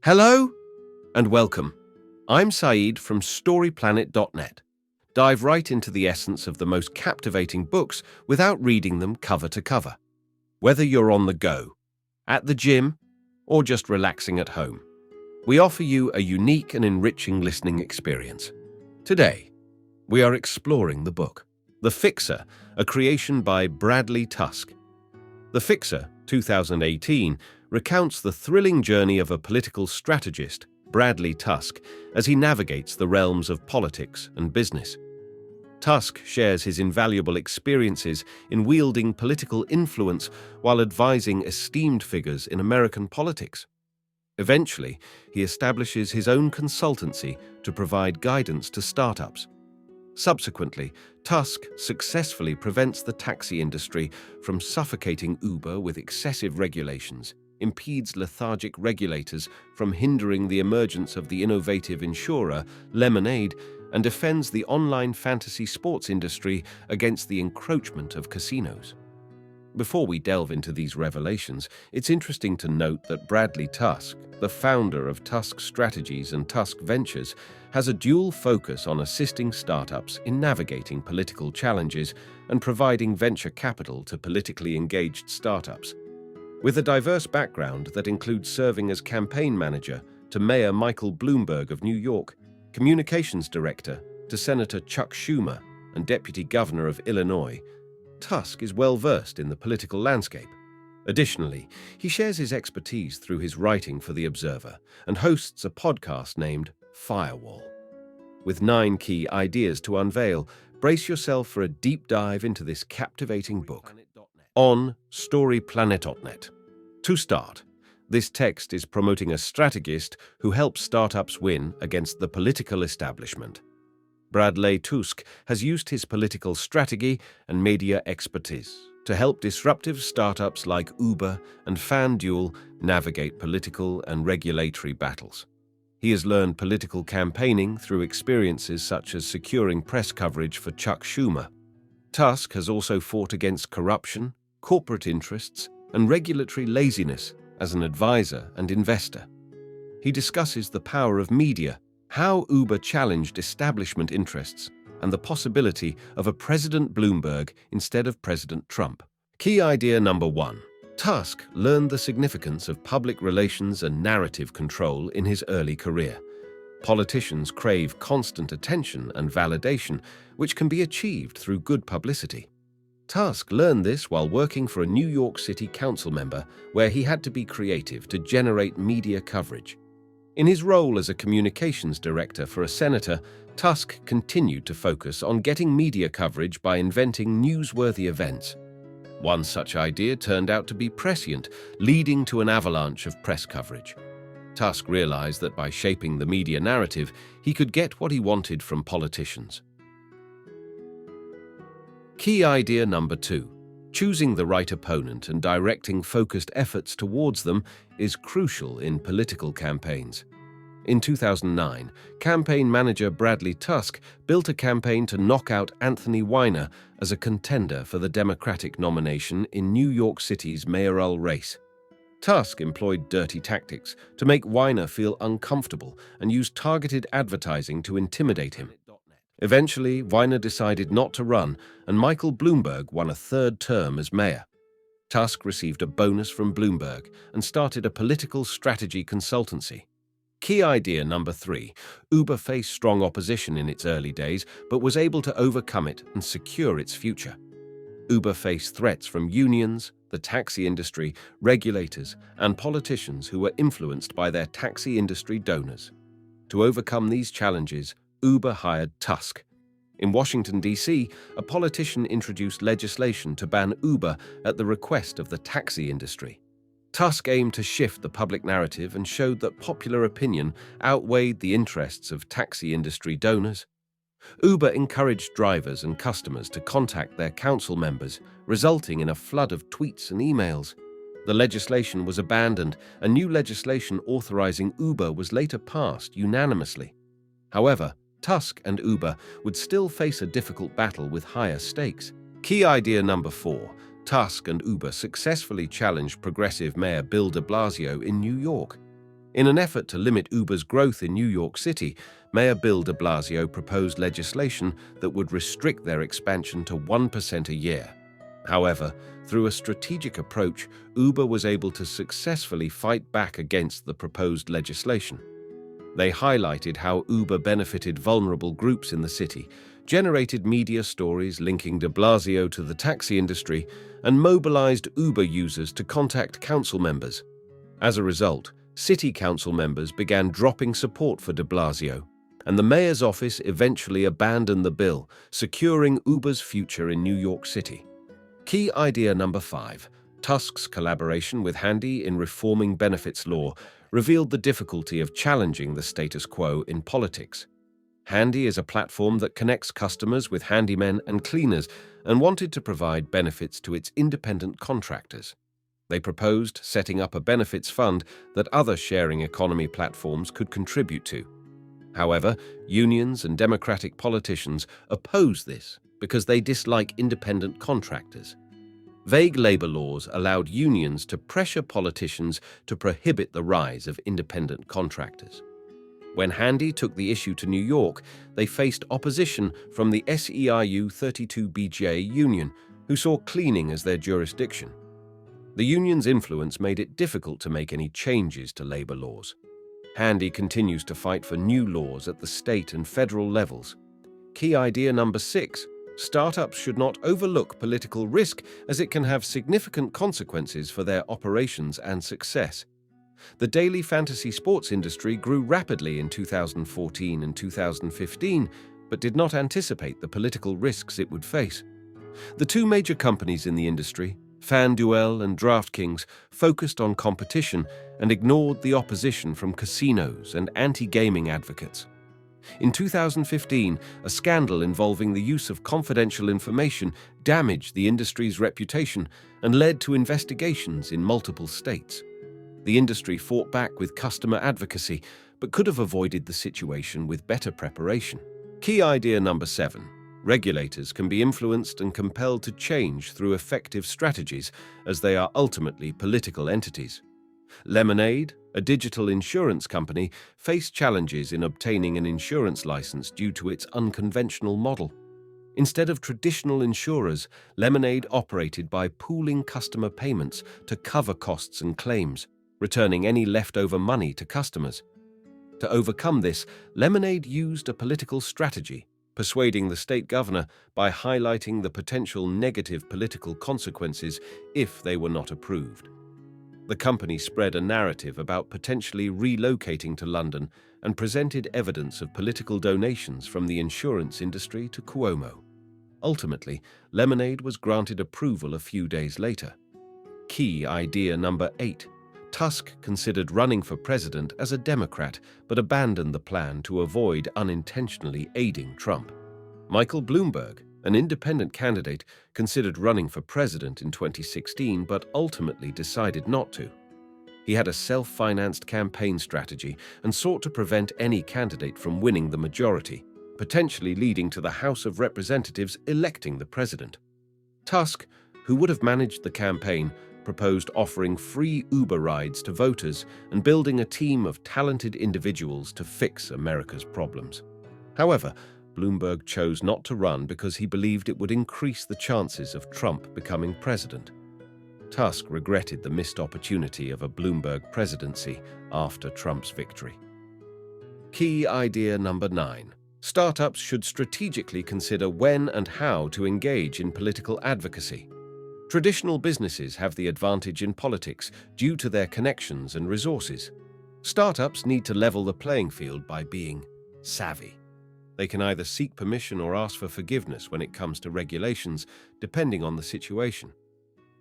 Hello and welcome. I'm Saeed from StoryPlanet.net. Dive right into the essence of the most captivating books without reading them cover to cover. Whether you're on the go, at the gym, or just relaxing at home, we offer you a unique and enriching listening experience. Today, we are exploring the book, The Fixer, a creation by Bradley Tusk. The Fixer, 2018, recounts the thrilling journey of a political strategist, Bradley Tusk, as he navigates the realms of politics and business. Tusk shares his invaluable experiences in wielding political influence while advising esteemed figures in American politics. Eventually, he establishes his own consultancy to provide guidance to startups. Subsequently, Tusk successfully prevents the taxi industry from suffocating Uber with excessive regulations, impedes lethargic regulators from hindering the emergence of the innovative insurer, Lemonade, and defends the online fantasy sports industry against the encroachment of casinos. Before we delve into these revelations, it's interesting to note that Bradley Tusk, the founder of Tusk Strategies and Tusk Ventures, has a dual focus on assisting startups in navigating political challenges and providing venture capital to politically engaged startups. With a diverse background that includes serving as campaign manager to Mayor Michael Bloomberg of New York, communications director to Senator Chuck Schumer, and deputy governor of Illinois, Tusk is well-versed in the political landscape. Additionally, he shares his expertise through his writing for The Observer and hosts a podcast named Firewall. With 9 key ideas to unveil, brace yourself for a deep dive into this captivating book on StoryPlanet.net. To start, this text is promoting a strategist who helps startups win against the political establishment. Bradley Tusk has used his political strategy and media expertise to help disruptive startups like Uber and FanDuel navigate political and regulatory battles. He has learned political campaigning through experiences such as securing press coverage for Chuck Schumer. Tusk has also fought against corruption, corporate interests, and regulatory laziness as an advisor and investor. He discusses the power of media, how Uber challenged establishment interests, and the possibility of a President Bloomberg instead of President Trump. Key idea number 1. Tusk learned the significance of public relations and narrative control in his early career. Politicians crave constant attention and validation, which can be achieved through good publicity. Tusk learned this while working for a New York City council member, where he had to be creative to generate media coverage. In his role as a communications director for a senator, Tusk continued to focus on getting media coverage by inventing newsworthy events. One such idea turned out to be prescient, leading to an avalanche of press coverage. Tusk realized that by shaping the media narrative, he could get what he wanted from politicians. Key idea number 2. Choosing the right opponent and directing focused efforts towards them is crucial in political campaigns. In 2009, campaign manager Bradley Tusk built a campaign to knock out Anthony Weiner as a contender for the Democratic nomination in New York City's mayoral race. Tusk employed dirty tactics to make Weiner feel uncomfortable and used targeted advertising to intimidate him. Eventually, Weiner decided not to run, and Michael Bloomberg won a 3rd term as mayor. Tusk received a bonus from Bloomberg and started a political strategy consultancy. Key idea number 3. Uber faced strong opposition in its early days, but was able to overcome it and secure its future. Uber faced threats from unions, the taxi industry, regulators, and politicians who were influenced by their taxi industry donors. To overcome these challenges, Uber hired Tusk. In Washington, D.C., a politician introduced legislation to ban Uber at the request of the taxi industry. Tusk aimed to shift the public narrative and showed that popular opinion outweighed the interests of taxi industry donors. Uber encouraged drivers and customers to contact their council members, resulting in a flood of tweets and emails. The legislation was abandoned, and new legislation authorizing Uber was later passed unanimously. However, Tusk and Uber would still face a difficult battle with higher stakes. Key idea number 4. Tusk and Uber successfully challenged progressive Mayor Bill de Blasio in New York. In an effort to limit Uber's growth in New York City, Mayor Bill de Blasio proposed legislation that would restrict their expansion to 1% a year. However, through a strategic approach, Uber was able to successfully fight back against the proposed legislation. They highlighted how Uber benefited vulnerable groups in the city, generated media stories linking de Blasio to the taxi industry, and mobilized Uber users to contact council members. As a result, city council members began dropping support for de Blasio, and the mayor's office eventually abandoned the bill, securing Uber's future in New York City. Key idea number 5. Tusk's collaboration with Handy in reforming benefits law revealed the difficulty of challenging the status quo in politics. Handy is a platform that connects customers with handymen and cleaners and wanted to provide benefits to its independent contractors. They proposed setting up a benefits fund that other sharing economy platforms could contribute to. However, unions and Democratic politicians oppose this because they dislike independent contractors. Vague labor laws allowed unions to pressure politicians to prohibit the rise of independent contractors. When Handy took the issue to New York, they faced opposition from the SEIU 32BJ union, who saw cleaning as their jurisdiction. The union's influence made it difficult to make any changes to labor laws. Handy continues to fight for new laws at the state and federal levels. Key idea number 6. Startups should not overlook political risk, as it can have significant consequences for their operations and success. The daily fantasy sports industry grew rapidly in 2014 and 2015, but did not anticipate the political risks it would face. The two major companies in the industry, FanDuel and DraftKings, focused on competition and ignored the opposition from casinos and anti-gaming advocates. In 2015, a scandal involving the use of confidential information damaged the industry's reputation and led to investigations in multiple states. The industry fought back with customer advocacy, but could have avoided the situation with better preparation. Key idea number 7. Regulators can be influenced and compelled to change through effective strategies, as they are ultimately political entities. Lemonade, a digital insurance company, faced challenges in obtaining an insurance license due to its unconventional model. Instead of traditional insurers, Lemonade operated by pooling customer payments to cover costs and claims, returning any leftover money to customers. To overcome this, Lemonade used a political strategy, persuading the state governor by highlighting the potential negative political consequences if they were not approved. The company spread a narrative about potentially relocating to London and presented evidence of political donations from the insurance industry to Cuomo. Ultimately, Lemonade was granted approval a few days later. Key idea number 8. Tusk considered running for president as a Democrat, but abandoned the plan to avoid unintentionally aiding Trump. Michael Bloomberg, an independent candidate, considered running for president in 2016, but ultimately decided not to. He had a self-financed campaign strategy and sought to prevent any candidate from winning the majority, potentially leading to the House of Representatives electing the president. Tusk, who would have managed the campaign, proposed offering free Uber rides to voters and building a team of talented individuals to fix America's problems. However, Bloomberg chose not to run because he believed it would increase the chances of Trump becoming president. Tusk regretted the missed opportunity of a Bloomberg presidency after Trump's victory. Key idea number 9. Startups should strategically consider when and how to engage in political advocacy. Traditional businesses have the advantage in politics due to their connections and resources. Startups need to level the playing field by being savvy. They can either seek permission or ask for forgiveness when it comes to regulations, depending on the situation.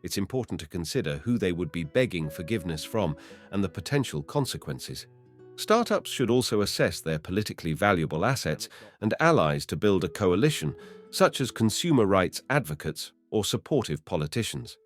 It's important to consider who they would be begging forgiveness from and the potential consequences. Startups should also assess their politically valuable assets and allies to build a coalition, such as consumer rights advocates or supportive politicians.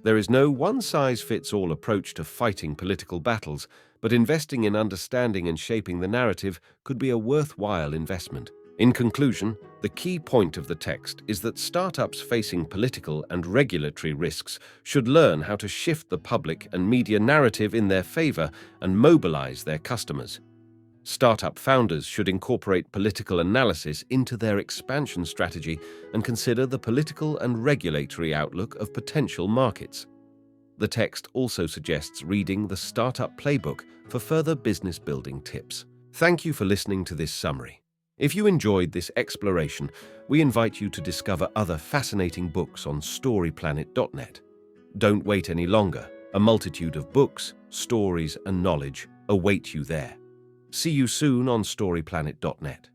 There is no one-size-fits-all approach to fighting political battles, but investing in understanding and shaping the narrative could be a worthwhile investment. In conclusion, the key point of the text is that startups facing political and regulatory risks should learn how to shift the public and media narrative in their favor and mobilize their customers. Startup founders should incorporate political analysis into their expansion strategy and consider the political and regulatory outlook of potential markets. The text also suggests reading the Startup Playbook for further business building tips. Thank you for listening to this summary. If you enjoyed this exploration, we invite you to discover other fascinating books on storyplanet.net. Don't wait any longer. A multitude of books, stories, and knowledge await you there. See you soon on storyplanet.net.